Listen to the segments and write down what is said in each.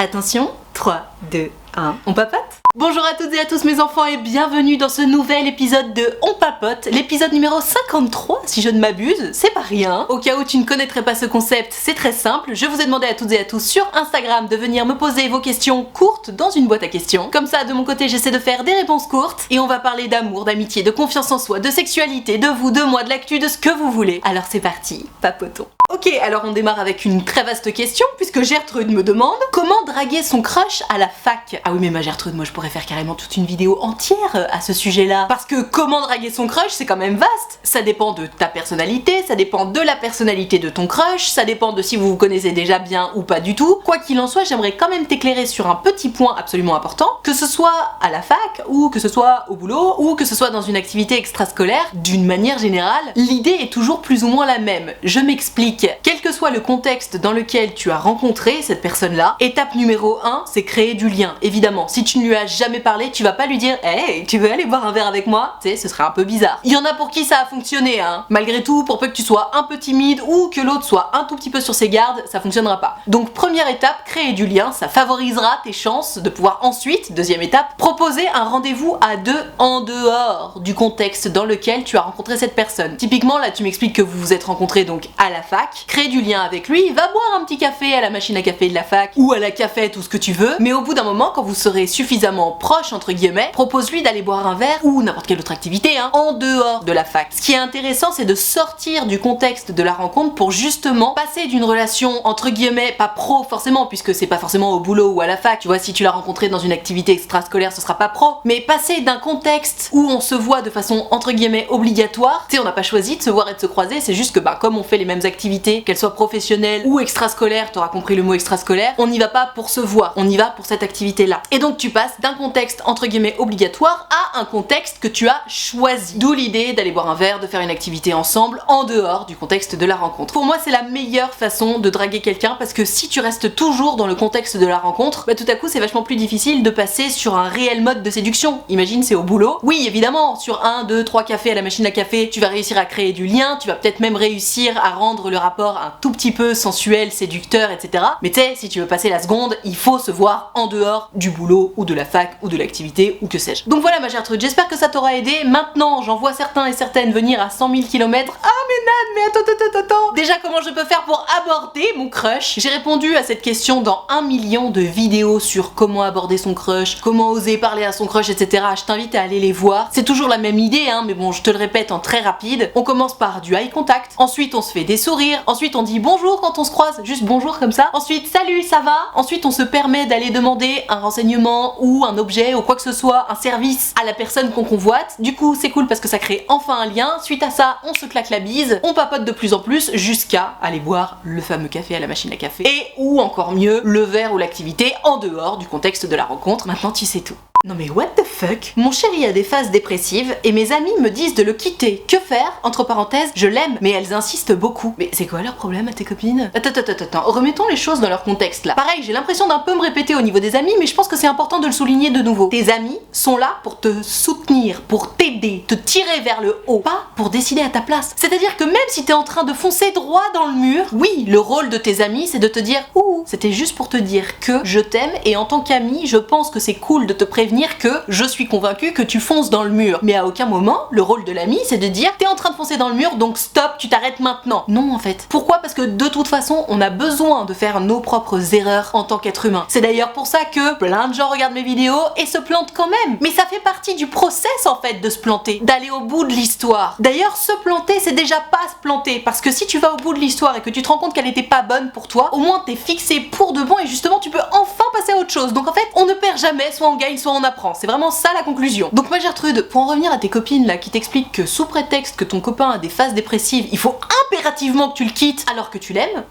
Attention, 3, 2, 1, on papote? Bonjour à toutes et à tous mes enfants et bienvenue dans ce nouvel épisode de On Papote, l'épisode numéro 53 si je ne m'abuse, c'est pas rien. Au cas où tu ne connaîtrais pas ce concept, c'est très simple, je vous ai demandé à toutes et à tous sur Instagram de venir me poser vos questions courtes dans une boîte à questions. Comme ça de mon côté j'essaie de faire des réponses courtes et on va parler d'amour, d'amitié, de confiance en soi, de sexualité, de vous, de moi, de l'actu, de ce que vous voulez. Alors c'est parti, papotons. Ok, alors on démarre avec une très vaste question puisque Gertrude me demande comment draguer son crush à la fac. Ah oui mais ma Gertrude, moi je pourrais faire carrément toute une vidéo entière à ce sujet-là. Parce que comment draguer son crush, c'est quand même vaste. Ça dépend de ta personnalité, ça dépend de la personnalité de ton crush, ça dépend de si vous vous connaissez déjà bien ou pas du tout. Quoi qu'il en soit, j'aimerais quand même t'éclairer sur un petit point absolument important, que ce soit à la fac, ou que ce soit au boulot, ou que ce soit dans une activité extrascolaire, d'une manière générale, l'idée est toujours plus ou moins la même. Je m'explique. Quel que soit le contexte dans lequel tu as rencontré cette personne-là, étape numéro 1, c'est créer du lien. Évidemment, si tu ne lui as jamais parlé, tu vas pas lui dire « Hey, tu veux aller boire un verre avec moi ?» Tu sais, ce serait un peu bizarre. Il y en a pour qui ça a fonctionné, hein. Malgré tout, pour peu que tu sois un peu timide ou que l'autre soit un tout petit peu sur ses gardes, ça fonctionnera pas. Donc première étape, créer du lien, ça favorisera tes chances de pouvoir ensuite, deuxième étape, proposer un rendez-vous à deux en dehors du contexte dans lequel tu as rencontré cette personne. Typiquement, là, tu m'expliques que vous vous êtes rencontrés donc à la fac. Crée du lien avec lui, va boire un petit café à la machine à café de la fac ou à la cafette ou ce que tu veux, mais au bout d'un moment, quand vous serez suffisamment proche entre guillemets, propose-lui d'aller boire un verre ou n'importe quelle autre activité en dehors de la fac. Ce qui est intéressant, c'est de sortir du contexte de la rencontre pour justement passer d'une relation entre guillemets pas pro forcément, puisque c'est pas forcément au boulot ou à la fac, tu vois, si tu l'as rencontré dans une activité extrascolaire ce sera pas pro, mais passer d'un contexte où on se voit de façon entre guillemets obligatoire, tu sais, on n'a pas choisi de se voir et de se croiser, c'est juste que comme on fait les mêmes activités, qu'elles soient professionnelles ou extrascolaires, t'auras compris le mot extrascolaire, on n'y va pas pour se voir, on y va pour cette activité là. Et donc tu passes d'un contexte entre guillemets obligatoire à un contexte que tu as choisi. D'où l'idée d'aller boire un verre, de faire une activité ensemble en dehors du contexte de la rencontre. Pour moi c'est la meilleure façon de draguer quelqu'un parce que si tu restes toujours dans le contexte de la rencontre, tout à coup c'est vachement plus difficile de passer sur un réel mode de séduction. Imagine c'est au boulot. Oui évidemment, sur 1, 2, 3 cafés à la machine à café, tu vas réussir à créer du lien, tu vas peut-être même réussir à rendre le rapport un tout petit peu sensuel, séducteur, etc. Mais tu sais, si tu veux passer la seconde, il faut se voir en dehors du boulot ou de la fac ou de l'activité ou que sais-je. Donc voilà ma Gertrude, j'espère que ça t'aura aidé. Maintenant, j'en vois certains et certaines venir à 100 000 km. Ah mais Nan, mais attends. Déjà, comment je peux faire pour aborder mon crush? J'ai répondu à cette question dans 1 million de vidéos sur comment aborder son crush, comment oser parler à son crush, etc. Je t'invite à aller les voir. C'est toujours la même idée, mais bon, je te le répète en très rapide. On commence par du eye contact, ensuite on se fait des sourires, ensuite on dit bonjour quand on se croise, juste bonjour comme ça, ensuite salut ça va, ensuite on se permet d'aller demander un renseignement ou un objet ou quoi que ce soit, un service à la personne qu'on convoite. Du coup c'est cool parce que ça crée enfin un lien. Suite à ça on se claque la bise, on papote de plus en plus jusqu'à aller boire le fameux café à la machine à café et ou encore mieux le verre ou l'activité en dehors du contexte de la rencontre. Maintenant tu sais tout. Non mais what the fuck? Mon chéri a des phases dépressives et mes amis me disent de le quitter. Que faire? Entre parenthèses, je l'aime, mais elles insistent beaucoup. Mais c'est quoi leur problème à tes copines? Attends, remettons les choses dans leur contexte là. Pareil, j'ai l'impression d'un peu me répéter au niveau des amis, mais je pense que c'est important de le souligner de nouveau. Tes amis sont là pour te soutenir, pour t'aider, te tirer vers le haut, pas pour décider à ta place. C'est-à-dire que même si t'es en train de foncer droit dans le mur, oui, le rôle de tes amis c'est de te dire « Ouh, c'était juste pour te dire que je t'aime et en tant qu'ami, je pense que c'est cool de te prévenir que je suis convaincue que tu fonces dans le mur. » Mais à aucun moment, le rôle de l'ami, c'est de dire t'es en train de foncer dans le mur, donc stop, tu t'arrêtes maintenant. Non en fait. Pourquoi? Parce que de toute façon, on a besoin de faire nos propres erreurs en tant qu'être humain. C'est d'ailleurs pour ça que plein de gens regardent mes vidéos et se plantent quand même. Mais ça fait partie du process en fait de se planter, d'aller au bout de l'histoire. D'ailleurs, se planter, c'est déjà pas se planter, parce que si tu vas au bout de l'histoire et que tu te rends compte qu'elle était pas bonne pour toi, au moins t'es fixé pour de bon et justement tu peux enfin passer à autre chose. Donc en fait, on ne perd jamais, soit on gagne, soit on apprend. C'est vraiment ça la conclusion. Donc ma Gertrude, pour en revenir à tes copines là qui t'expliquent que sous prétexte que ton copain a des phases dépressives, il faut impérativement que tu le quittes alors que tu l'aimes,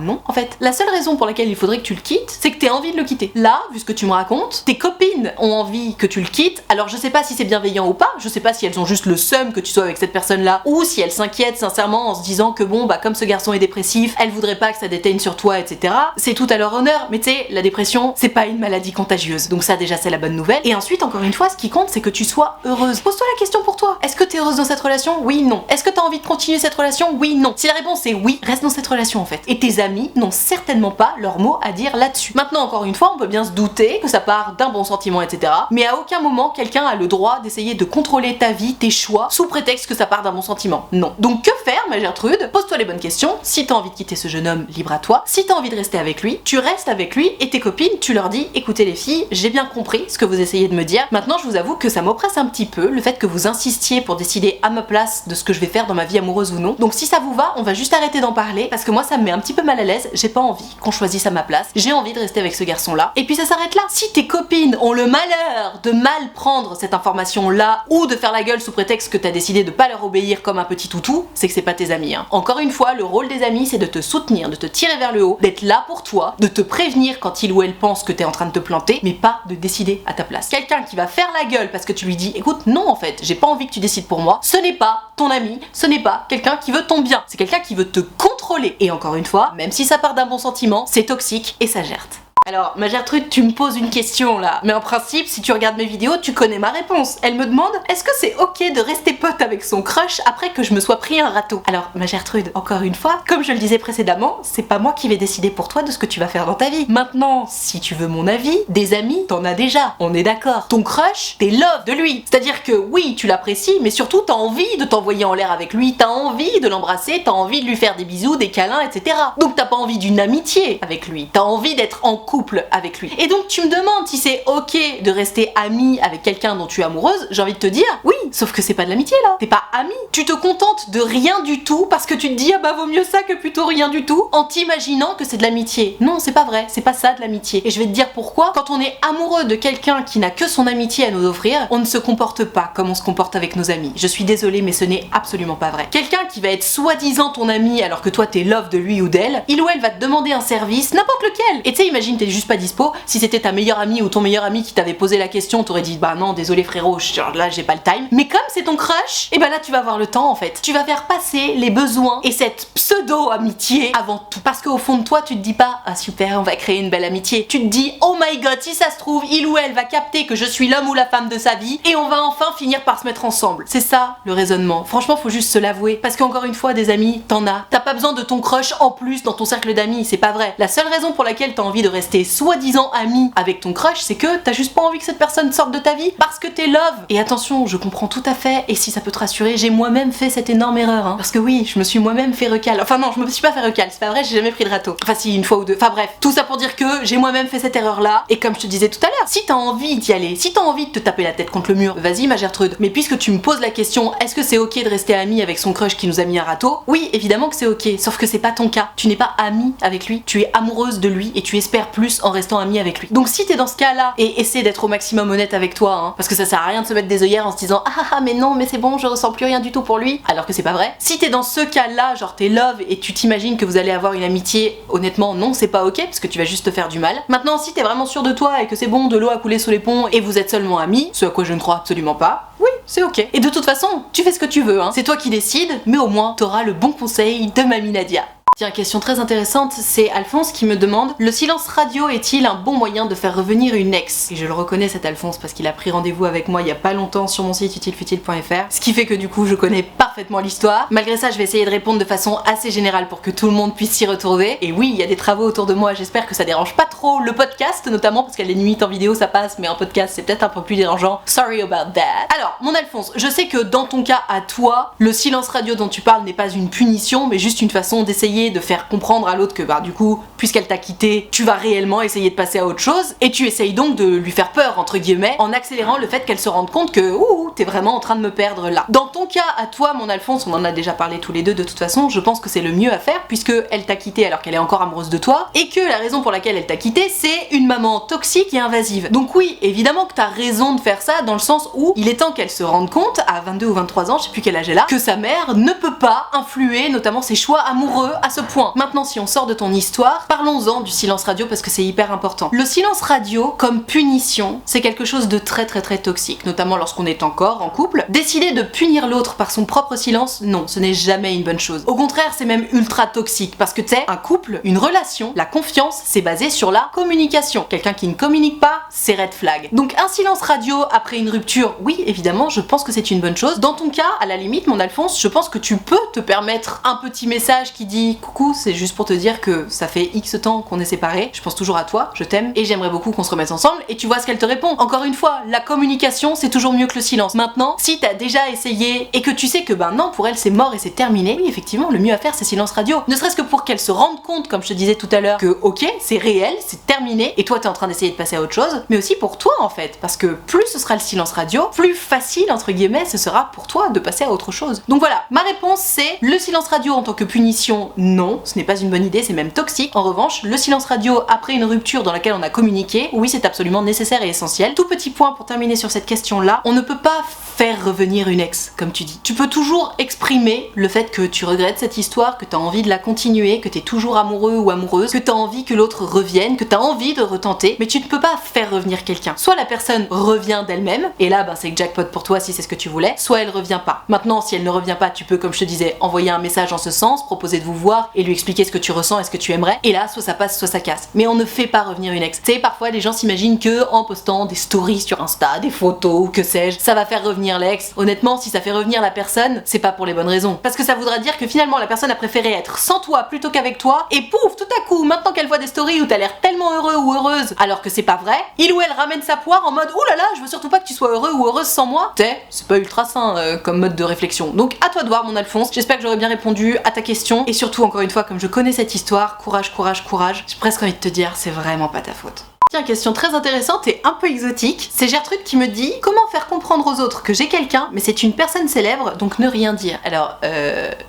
non. En fait, la seule raison pour laquelle il faudrait que tu le quittes, c'est que t'aies envie de le quitter. Là, vu ce que tu me racontes, tes copines ont envie que tu le quittes, alors je sais pas si c'est bienveillant ou pas, je sais pas si elles ont juste le seum que tu sois avec cette personne-là, ou si elles s'inquiètent sincèrement en se disant que bon, comme ce garçon est dépressif, elles voudraient pas que ça déteigne sur toi, etc. C'est tout à leur honneur, mais tu sais, la dépression, c'est pas une maladie contagieuse. Donc ça déjà c'est la bonne nouvelle. Et ensuite, encore une fois, ce qui compte, c'est que tu sois heureuse. Pose-toi la question pour toi. Est-ce que t'es heureuse dans cette relation? Oui, non. Est-ce que t'as envie de continuer cette relation? Oui, non. Si la réponse est oui, reste dans cette relation en fait. Et tes amis n'ont certainement pas leur mot à dire là-dessus. Maintenant, Maintenant, encore une fois, on peut bien se douter que ça part d'un bon sentiment, etc. Mais à aucun moment, quelqu'un a le droit d'essayer de contrôler ta vie, tes choix, sous prétexte que ça part d'un bon sentiment. Non. Donc que faire, ma Gertrude? Pose-toi les bonnes questions. Si t'as envie de quitter ce jeune homme, libre à toi. Si t'as envie de rester avec lui, tu restes avec lui, et tes copines, tu leur dis, écoutez les filles, j'ai bien compris ce que vous essayez de me dire. Maintenant, je vous avoue que ça m'oppresse un petit peu, le fait que vous insistiez pour décider à ma place de ce que je vais faire dans ma vie amoureuse ou non. Donc si ça vous va, on va juste arrêter d'en parler, parce que moi ça me met un petit peu mal à l'aise, j'ai pas envie qu'on choisisse à ma place, j'ai envie de rester avec ce garçon là, et puis ça s'arrête là. Si tes copines ont le malheur de mal prendre cette information là, ou de faire la gueule sous prétexte que t'as décidé de pas leur obéir comme un petit toutou, c'est que c'est pas tes amis, hein. Encore une fois, le rôle des amis c'est de te soutenir, de te tirer vers le haut, d'être là pour toi, de te prévenir quand il ou elle pense que t'es en train de te planter, mais pas de décider à ta place. Quelqu'un qui va faire la gueule parce que tu lui dis, écoute, non en fait, j'ai pas envie que tu décides pour moi, ce n'est pas ton ami, ce n'est pas quelqu'un qui veut ton bien, c'est quelqu'un qui veut te contrôler. Et encore une fois, même si ça part d'un bon sentiment, c'est toxique et ça gerte. Alors, ma Gertrude, tu me poses une question là, mais en principe, si tu regardes mes vidéos, tu connais ma réponse. Elle me demande, est-ce que c'est ok de rester pote avec son crush après que je me sois pris un râteau? Alors, ma Gertrude, encore une fois, comme je le disais précédemment, c'est pas moi qui vais décider pour toi de ce que tu vas faire dans ta vie. Maintenant, si tu veux mon avis, des amis, t'en as déjà, on est d'accord. Ton crush, t'es love de lui. C'est-à-dire que oui, tu l'apprécies, mais surtout t'as envie de t'envoyer en l'air avec lui, t'as envie de l'embrasser, t'as envie de lui faire des bisous, des câlins, etc. Donc t'as pas envie d'une amitié avec lui, t'as envie d'être en couple avec lui. Et donc tu me demandes si c'est ok de rester amie avec quelqu'un dont tu es amoureuse, j'ai envie de te dire oui, sauf que c'est pas de l'amitié là, t'es pas amie. Tu te contentes de rien du tout parce que tu te dis ah bah vaut mieux ça que plutôt rien du tout en t'imaginant que c'est de l'amitié. Non, c'est pas vrai, c'est pas ça de l'amitié. Et je vais te dire pourquoi. Quand on est amoureux de quelqu'un qui n'a que son amitié à nous offrir, on ne se comporte pas comme on se comporte avec nos amis. Je suis désolée mais ce n'est absolument pas vrai. Quelqu'un qui va être soi-disant ton ami alors que toi t'es love de lui ou d'elle, il ou elle va te demander un service, n'importe lequel. Et tu sais, imagine t'es juste pas dispo, si c'était ta meilleure amie ou ton meilleur ami qui t'avait posé la question, t'aurais dit bah non désolé frérot, là j'ai pas le time. Mais comme c'est ton crush, et bah là tu vas avoir le temps en fait. Tu vas faire passer les besoins et cette pseudo amitié avant tout. Parce qu'au fond de toi tu te dis pas ah super on va créer une belle amitié. Tu te dis oh my god si ça se trouve il ou elle va capter que je suis l'homme ou la femme de sa vie et on va enfin finir par se mettre ensemble. C'est ça le raisonnement. Franchement faut juste se l'avouer. Parce qu'encore une fois des amis t'en as. T'as pas besoin de ton crush en plus dans ton cercle d'amis, c'est pas vrai. La seule raison pour laquelle t'as envie de rester soi-disant ami avec ton crush, c'est que t'as juste pas envie que cette personne sorte de ta vie parce que t'es love. Et attention, je comprends tout à fait, et si ça peut te rassurer, j'ai moi-même fait cette énorme erreur, hein. Parce que oui, je me suis moi-même fait recal. Enfin non, je me suis pas fait recal, c'est pas vrai, j'ai jamais pris de râteau. Enfin si, une fois ou deux. Enfin bref, tout ça pour dire que j'ai moi-même fait cette erreur-là, et comme je te disais tout à l'heure, si t'as envie d'y aller, si t'as envie de te taper la tête contre le mur, vas-y ma Gertrude. Mais puisque tu me poses la question, est-ce que c'est ok de rester ami avec son crush qui nous a mis un râteau? Oui, évidemment que c'est ok, sauf que c'est pas ton cas. Tu n'es pas amie avec lui, tu es amoureuse de lui, et tu espères plus en restant amie avec lui. Donc si t'es dans ce cas-là, et essaie d'être au maximum honnête avec toi, hein, parce que ça sert à rien de se mettre des œillères en se disant ah mais non mais c'est bon je ressens plus rien du tout pour lui, alors que c'est pas vrai. Si t'es dans ce cas-là, genre t'es love et tu t'imagines que vous allez avoir une amitié, honnêtement non c'est pas ok parce que tu vas juste te faire du mal. Maintenant si t'es vraiment sûr de toi et que c'est bon, de l'eau a coulé sous les ponts et vous êtes seulement amis, ce à quoi je ne crois absolument pas, oui c'est ok. Et de toute façon tu fais ce que tu veux, hein. C'est toi qui décides, mais au moins t'auras le bon conseil de Mamie Nadia. Tiens, question très intéressante, c'est Alphonse qui me demande « Le silence radio est-il un bon moyen de faire revenir une ex ?» Et je le reconnais cet Alphonse parce qu'il a pris rendez-vous avec moi il y a pas longtemps sur mon site utilefutile.fr, ce qui fait que du coup je connais parfaitement l'histoire. Malgré ça, je vais essayer de répondre de façon assez générale pour que tout le monde puisse s'y retrouver. Et oui, il y a des travaux autour de moi, j'espère que ça dérange pas trop le podcast, notamment parce qu'à la limite en vidéo ça passe, mais en podcast c'est peut-être un peu plus dérangeant. Sorry about that. Alors, mon Alphonse, je sais que dans ton cas à toi, le silence radio dont tu parles n'est pas une punition, mais juste une façon d'essayer de faire comprendre à l'autre que bah du coup, puisqu'elle t'a quitté, tu vas réellement essayer de passer à autre chose, et tu essayes donc de lui faire peur entre guillemets en accélérant le fait qu'elle se rende compte que ouh, t'es vraiment en train de me perdre là. Dans ton cas à toi mon Alphonse, on en a déjà parlé tous les deux de toute façon, je pense que c'est le mieux à faire puisque elle t'a quitté alors qu'elle est encore amoureuse de toi, et que la raison pour laquelle elle t'a quitté c'est une maman toxique et invasive. Donc oui, évidemment que t'as raison de faire ça dans le sens où il est temps qu'elle se rende compte à 22 ou 23 ans, je sais plus quel âge elle a, que sa mère ne peut pas influer notamment ses choix amoureux à ce point. Maintenant si on sort de ton histoire, parlons-en du silence radio parce que c'est hyper important. Le silence radio comme punition, c'est quelque chose de très toxique, notamment lorsqu'on est encore en couple. Décider de punir l'autre par son propre silence, non, ce n'est jamais une bonne chose. Au contraire, c'est même ultra toxique parce que tu sais, un couple, une relation, la confiance, c'est basé sur la communication. Quelqu'un qui ne communique pas, c'est red flag. Donc un silence radio après une rupture, oui, évidemment, je pense que c'est une bonne chose. Dans ton cas, à la limite, mon Alphonse, je pense que tu peux te permettre un petit message qui dit coucou, c'est juste pour te dire que ça fait X temps qu'on est séparés, je pense toujours à toi, je t'aime et j'aimerais beaucoup qu'on se remette ensemble. Et tu vois ce qu'elle te répond. Encore une fois, la communication c'est toujours mieux que le silence. Maintenant, si t'as déjà essayé et que tu sais que ben non, pour elle c'est mort et c'est terminé, oui effectivement le mieux à faire c'est silence radio. Ne serait-ce que pour qu'elle se rende compte, comme je te disais tout à l'heure, que ok c'est réel, c'est terminé et toi t'es en train d'essayer de passer à autre chose, mais aussi pour toi en fait, parce que plus ce sera le silence radio, plus facile entre guillemets ce sera pour toi de passer à autre chose. Donc voilà, ma réponse c'est le silence radio en tant que punition, non, ce n'est pas une bonne idée, c'est même toxique. En revanche, le silence radio après une rupture dans laquelle on a communiqué, oui c'est absolument nécessaire et essentiel. Tout petit point pour terminer sur cette question là, on ne peut pas faire revenir une ex, comme tu dis. Tu peux toujours exprimer le fait que tu regrettes cette histoire, que t'as envie de la continuer, que t'es toujours amoureux ou amoureuse, que t'as envie que l'autre revienne, que t'as envie de retenter, mais tu ne peux pas faire revenir quelqu'un. Soit la personne revient d'elle-même, et là ben, c'est jackpot pour toi si c'est ce que tu voulais, soit elle revient pas. Maintenant, si elle ne revient pas, tu peux, comme je te disais, envoyer un message en ce sens, proposer de vous voir et lui expliquer ce que tu ressens et ce que tu aimerais, et là, soit ça passe, soit ça casse. Mais on ne fait pas revenir une ex. Tu sais, parfois les gens s'imaginent que en postant des stories sur Insta, des photos, que sais-je, ça va faire revenir l'ex. Honnêtement, si ça fait revenir la personne, c'est pas pour les bonnes raisons. Parce que ça voudra dire que finalement la personne a préféré être sans toi plutôt qu'avec toi, et pouf, tout à coup, maintenant qu'elle voit des stories où t'as l'air tellement heureux ou heureuse, alors que c'est pas vrai, il ou elle ramène sa poire en mode ouh là là, je veux surtout pas que tu sois heureux ou heureuse sans moi. C'est pas ultra sain comme mode de réflexion. Donc à toi de voir mon Alphonse, j'espère que j'aurais bien répondu à ta question, et surtout encore une fois, comme je connais cette histoire, courage, courage, courage, j'ai presque envie de te dire, c'est vraiment pas ta faute. Tiens, question très intéressante et un peu exotique. C'est Gertrude qui me dit comment faire comprendre aux autres que j'ai quelqu'un, mais c'est une personne célèbre, donc ne rien dire. Alors,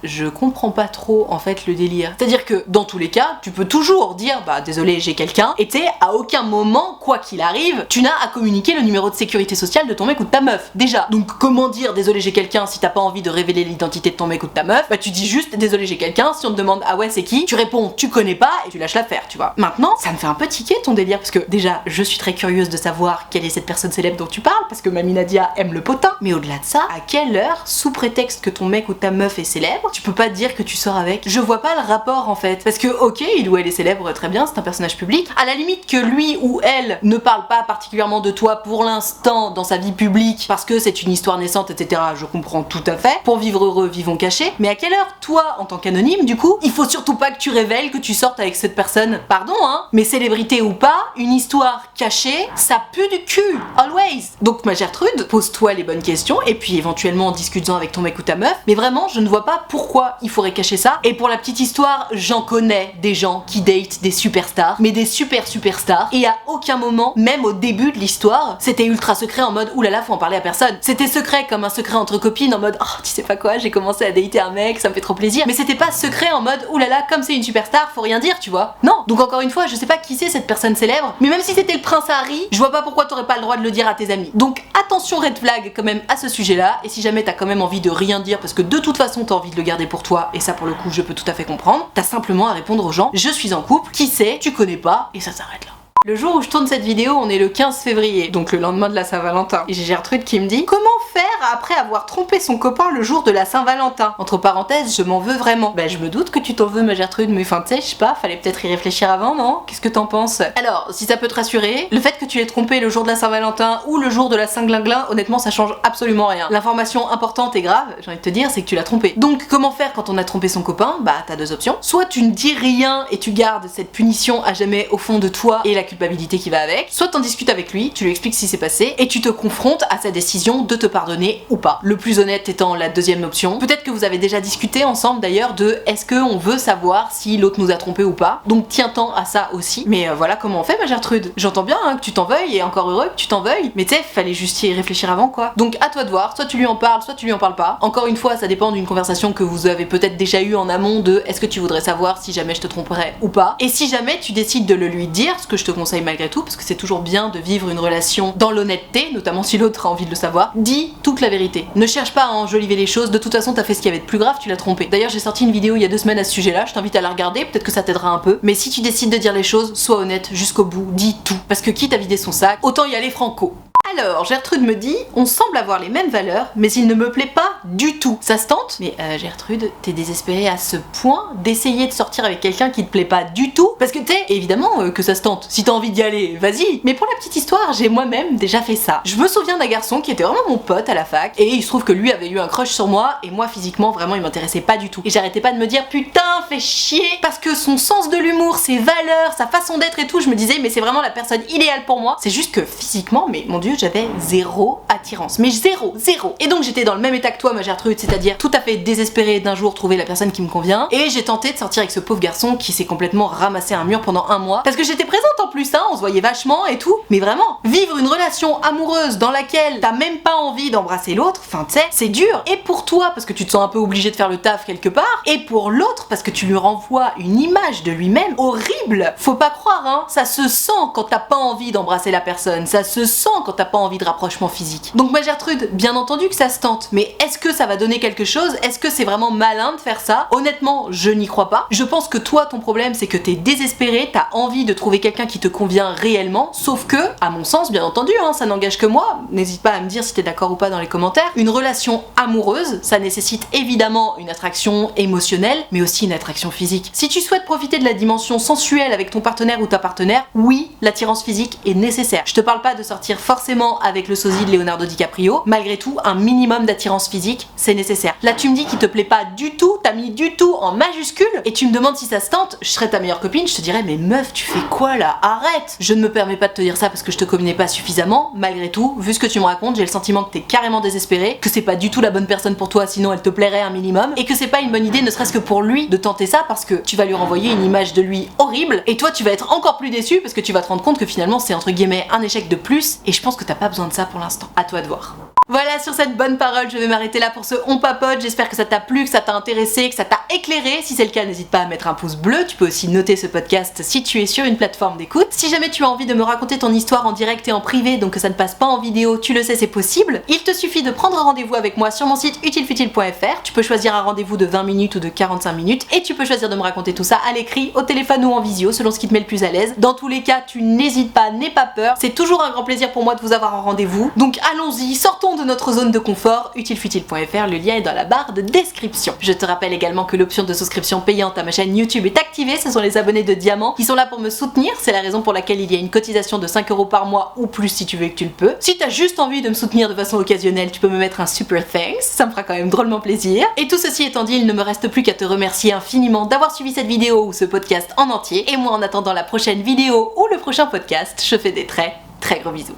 je comprends pas trop en fait le délire. C'est-à-dire que dans tous les cas, tu peux toujours dire bah désolé j'ai quelqu'un, et t'es à aucun moment, quoi qu'il arrive, tu n'as à communiquer le numéro de sécurité sociale de ton mec ou de ta meuf. Déjà. Donc comment dire désolé j'ai quelqu'un si t'as pas envie de révéler l'identité de ton mec ou de ta meuf? Bah tu dis juste désolé j'ai quelqu'un, si on te demande ah ouais c'est qui, tu réponds tu connais pas et tu lâches l'affaire, tu vois. Maintenant, ça me fait un peu tiquer ton délire parce que déjà, je suis très curieuse de savoir quelle est cette personne célèbre dont tu parles, parce que Mamie Nadia aime le potin. Mais au-delà de ça, à quelle heure, sous prétexte que ton mec ou ta meuf est célèbre, tu peux pas dire que tu sors avec? Je vois pas le rapport en fait. Parce que ok, il ou elle est célèbre, très bien, c'est un personnage public. À la limite que lui ou elle ne parle pas particulièrement de toi pour l'instant dans sa vie publique, parce que c'est une histoire naissante, etc. Je comprends tout à fait. Pour vivre heureux, vivons cachés. Mais à quelle heure, toi, en tant qu'anonyme, du coup, il faut surtout pas que tu révèles que tu sortes avec cette personne? Pardon, hein, mais célébrité ou pas, une histoire cachée, ça pue du cul, always. Donc ma Gertrude, pose-toi les bonnes questions et puis éventuellement discute-en avec ton mec ou ta meuf, mais vraiment je ne vois pas pourquoi il faudrait cacher ça. Et pour la petite histoire, j'en connais des gens qui datent des superstars, mais des superstars, et à aucun moment, même au début de l'histoire, c'était ultra secret en mode oulala faut en parler à personne. C'était secret comme un secret entre copines en mode oh tu sais pas quoi, j'ai commencé à dater un mec, ça me fait trop plaisir, mais c'était pas secret en mode oulala comme c'est une superstar, faut rien dire, tu vois. Non, donc encore une fois, je sais pas qui c'est cette personne célèbre, mais même si c'était le prince Harry, je vois pas pourquoi t'aurais pas le droit de le dire à tes amis. Donc attention red flag quand même à ce sujet-là, et si jamais t'as quand même envie de rien dire parce que de toute façon t'as envie de le garder pour toi, et ça pour le coup je peux tout à fait comprendre, t'as simplement à répondre aux gens je suis en couple, qui sait, tu connais pas, et ça s'arrête là. Le jour où je tourne cette vidéo, on est le 15 février, donc le lendemain de la Saint-Valentin. Et j'ai Gertrude qui me dit comment faire après avoir trompé son copain le jour de la Saint-Valentin? Entre parenthèses, je m'en veux vraiment. Bah je me doute que tu t'en veux ma Gertrude, mais enfin tu sais, je sais pas, fallait peut-être y réfléchir avant, non? Qu'est-ce que t'en penses? Alors, si ça peut te rassurer, le fait que tu l'aies trompé le jour de la Saint-Valentin ou le jour de la Saint-Glinglin, honnêtement ça change absolument rien. L'information importante et grave, j'ai envie de te dire, c'est que tu l'as trompé. Donc comment faire quand on a trompé son copain? Bah t'as deux options. Soit tu ne dis rien et tu gardes cette punition à jamais au fond de toi et la culpabilité qui va avec, soit t'en discutes avec lui, tu lui expliques ce qui s'est passé et tu te confrontes à sa décision de te pardonner ou pas. Le plus honnête étant la deuxième option. Peut-être que vous avez déjà discuté ensemble d'ailleurs de est-ce qu'on veut savoir si l'autre nous a trompé ou pas. Donc tiens-t'en à ça aussi. Mais voilà comment on fait ma Gertrude. J'entends bien hein, que tu t'en veuilles et encore heureux que tu t'en veuilles, mais tu sais, fallait juste y réfléchir avant quoi. Donc à toi de voir, soit tu lui en parles, soit tu lui en parles pas. Encore une fois, ça dépend d'une conversation que vous avez peut-être déjà eu en amont de est-ce que tu voudrais savoir si jamais je te tromperais ou pas. Et si jamais tu décides de le lui dire, ce que je te conseille malgré tout, parce que c'est toujours bien de vivre une relation dans l'honnêteté, notamment si l'autre a envie de le savoir, dis toute la vérité. Ne cherche pas à enjoliver les choses, de toute façon t'as fait ce qu'il y avait de plus grave, tu l'as trompé. D'ailleurs j'ai sorti une vidéo il y a 2 semaines à ce sujet-là, je t'invite à la regarder, peut-être que ça t'aidera un peu. Mais si tu décides de dire les choses, sois honnête jusqu'au bout, dis tout. Parce que quitte à vider son sac, autant y aller franco. Alors, Gertrude me dit, on semble avoir les mêmes valeurs, mais il ne me plaît pas du tout. Ça se tente? Mais Gertrude, t'es désespérée à ce point d'essayer de sortir avec quelqu'un qui te plaît pas du tout? Parce que évidemment que ça se tente. Si t'as envie d'y aller, vas-y. Mais pour la petite histoire, j'ai moi-même déjà fait ça. Je me souviens d'un garçon qui était vraiment mon pote à la fac, et il se trouve que lui avait eu un crush sur moi, et moi physiquement, vraiment, il m'intéressait pas du tout. Et j'arrêtais pas de me dire, putain, fais chier, parce que son sens de l'humour, ses valeurs, sa façon d'être et tout, je me disais, mais c'est vraiment la personne idéale pour moi. C'est juste que physiquement, mais mon dieu, j'avais zéro attirance. Mais zéro. Et donc j'étais dans le même état que toi, ma Gertrude, c'est-à-dire tout à fait désespérée d'un jour trouver la personne qui me convient. Et j'ai tenté de sortir avec ce pauvre garçon qui s'est complètement ramassé un mur pendant un mois. Parce que j'étais présente en plus, hein, on se voyait vachement et tout. Mais vraiment, vivre une relation amoureuse dans laquelle t'as même pas envie d'embrasser l'autre, enfin tu sais, c'est dur. Et pour toi, parce que tu te sens un peu obligé de faire le taf quelque part. Et pour l'autre, parce que tu lui renvoies une image de lui-même horrible. Faut pas croire, hein, ça se sent quand t'as pas envie d'embrasser la personne. Ça se sent quand t'as pas envie de rapprochement physique. Donc ma Gertrude, bien entendu que ça se tente, mais est-ce que ça va donner quelque chose? Est-ce que c'est vraiment malin de faire ça? Honnêtement, je n'y crois pas. Je pense que toi, ton problème, c'est que t'es désespéré, t'as envie de trouver quelqu'un qui te convient réellement, sauf que, à mon sens, bien entendu, hein, ça n'engage que moi, n'hésite pas à me dire si t'es d'accord ou pas dans les commentaires, une relation amoureuse, ça nécessite évidemment une attraction émotionnelle, mais aussi une attraction physique. Si tu souhaites profiter de la dimension sensuelle avec ton partenaire ou ta partenaire, oui, l'attirance physique est nécessaire. Je te parle pas de sortir forcément avec le sosie de Leonardo DiCaprio, malgré tout, un minimum d'attirance physique, c'est nécessaire. Là, tu me dis qu'il te plaît pas du tout, t'as mis du tout en majuscule, et tu me demandes si ça se tente, je serais ta meilleure copine, je te dirais, mais meuf, tu fais quoi là? Arrête! Je ne me permets pas de te dire ça parce que je te connais pas suffisamment, malgré tout, vu ce que tu me racontes, j'ai le sentiment que t'es carrément désespéré, que c'est pas du tout la bonne personne pour toi, sinon elle te plairait un minimum, et que c'est pas une bonne idée, ne serait-ce que pour lui, de tenter ça parce que tu vas lui renvoyer une image de lui horrible, et toi tu vas être encore plus déçu parce que tu vas te rendre compte que finalement c'est entre guillemets un échec de plus, et je pense que t'as pas besoin de ça pour l'instant. À toi de voir. Voilà, sur cette bonne parole, je vais m'arrêter là pour ce On Papote. J'espère que ça t'a plu, que ça t'a intéressé, que ça t'a éclairé. Si c'est le cas, n'hésite pas à mettre un pouce bleu. Tu peux aussi noter ce podcast si tu es sur une plateforme d'écoute. Si jamais tu as envie de me raconter ton histoire en direct et en privé, donc que ça ne passe pas en vidéo, tu le sais, c'est possible. Il te suffit de prendre rendez-vous avec moi sur mon site utilefutile.fr. Tu peux choisir un rendez-vous de 20 minutes ou de 45 minutes et tu peux choisir de me raconter tout ça à l'écrit, au téléphone ou en visio, selon ce qui te met le plus à l'aise. Dans tous les cas, tu n'hésites pas, n'aie pas peur. C'est toujours un grand plaisir pour moi de vous avoir en rendez-vous. Donc allons-y, sortons de notre zone de confort, utilefutile.fr, le lien est dans la barre de description. Je te rappelle également que l'option de souscription payante à ma chaîne YouTube est activée, ce sont les abonnés de Diamant qui sont là pour me soutenir, c'est la raison pour laquelle il y a une cotisation de 5 € par mois ou plus si tu veux que tu le peux. Si t'as juste envie de me soutenir de façon occasionnelle, tu peux me mettre un super thanks, ça me fera quand même drôlement plaisir. Et tout ceci étant dit, il ne me reste plus qu'à te remercier infiniment d'avoir suivi cette vidéo ou ce podcast en entier, et moi en attendant la prochaine vidéo ou le prochain podcast, je fais des très gros bisous.